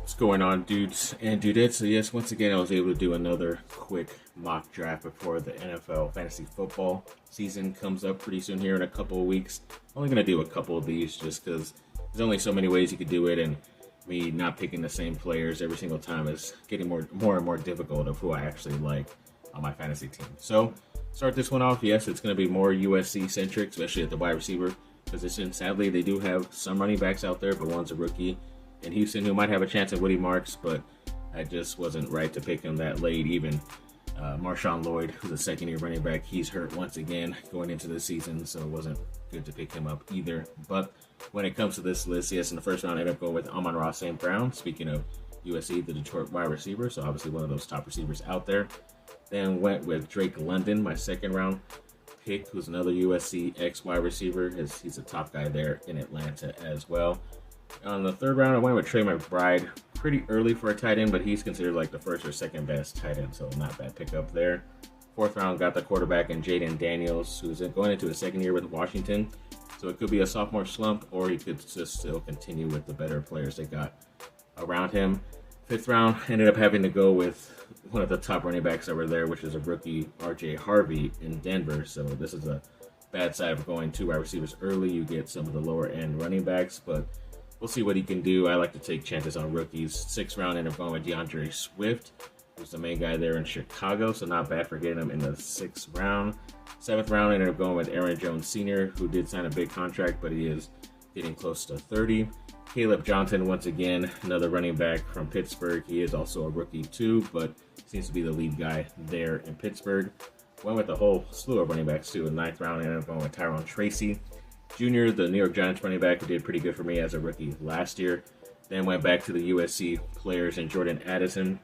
What's going on, dudes and dudettes? So yes, once again, I was able to do another quick mock draft before the NFL fantasy football season comes up pretty soon here in a couple of weeks. I'm only going to do a couple of these just because there's only so many ways you could do it, and me not picking the same players every single time is getting more and more difficult of who I actually like on my fantasy team. So start this one off. Yes, it's going to be more USC centric, especially at the wide receiver position. Sadly, they do have some running backs out there, but one's a rookie in Houston who might have a chance at Woody Marks, but I just wasn't right to pick him that late. Even Marshawn Lloyd, who's a second-year running back, he's hurt once again going into the season, so it wasn't good to pick him up either. But when it comes to this list, yes, in the first round, I ended up going with Amon-Ra St. Brown. Speaking of USC, the Detroit wide receiver, so obviously one of those top receivers out there. Then went with Drake London, my second-round pick, who's another USC ex-wide receiver. He's a top guy there in Atlanta as well. On the third round, I went with Trey McBride. Pretty early for a tight end, but he's considered like the first or second best tight end, so not bad pickup there. Fourth round, got the quarterback in Jayden Daniels, who's going into his second year with Washington. So it could be a sophomore slump, or he could just still continue with the better players they got around him. Fifth round, ended up having to go with one of the top running backs over there, which is a rookie, R.J. Harvey in Denver. So this is a bad side of going two wide receivers early. You get some of the lower end running backs, but we'll see what he can do. I like to take chances on rookies. Sixth round, ended up going with DeAndre Swift, who's the main guy there in Chicago, so not bad for getting him in the sixth round. Seventh round, ended up going with Aaron Jones Sr., who did sign a big contract, but he is getting close to 30. Caleb Johnson, once again, another running back from Pittsburgh. He is also a rookie too, but seems to be the lead guy there in Pittsburgh. Went with a whole slew of running backs too. In the ninth round, ended up going with Tyrone Tracy Jr., the New York Giants running back, who did pretty good for me as a rookie last year. Then went back to the USC players and Jordan Addison,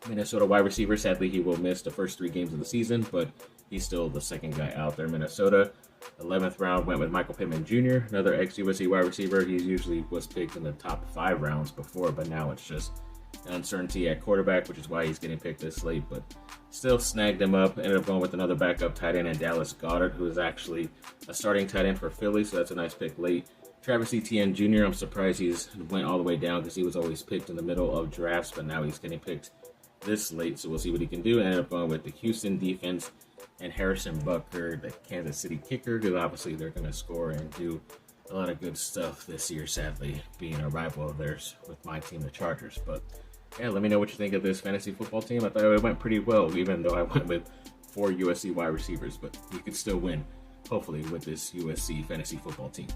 Minnesota wide receiver. Sadly, he will miss the first 3 games of the season, but he's still the second guy out there. Minnesota. 11th round, went with Michael Pittman Jr., another ex-USC wide receiver. He usually was picked in the top 5 rounds before, but now it's just uncertainty at quarterback, which is why he's getting picked this late, but still snagged him up. Ended up going with another backup tight end in Dallas Goedert, who is actually a starting tight end for Philly, so that's a nice pick late. Travis Etienne Jr., I'm surprised he's went all the way down because he was always picked in the middle of drafts, but now he's getting picked this late, so we'll see what he can do. Ended up going with the Houston defense and Harrison Butker, the Kansas City kicker, because obviously they're going to score and do a lot of good stuff this year, sadly, being a rival of theirs with my team, the Chargers. But yeah, let me know what you think of this fantasy football team. I thought it went pretty well, even though I went with 4 USC wide receivers, but you could still win, hopefully, with this USC fantasy football team.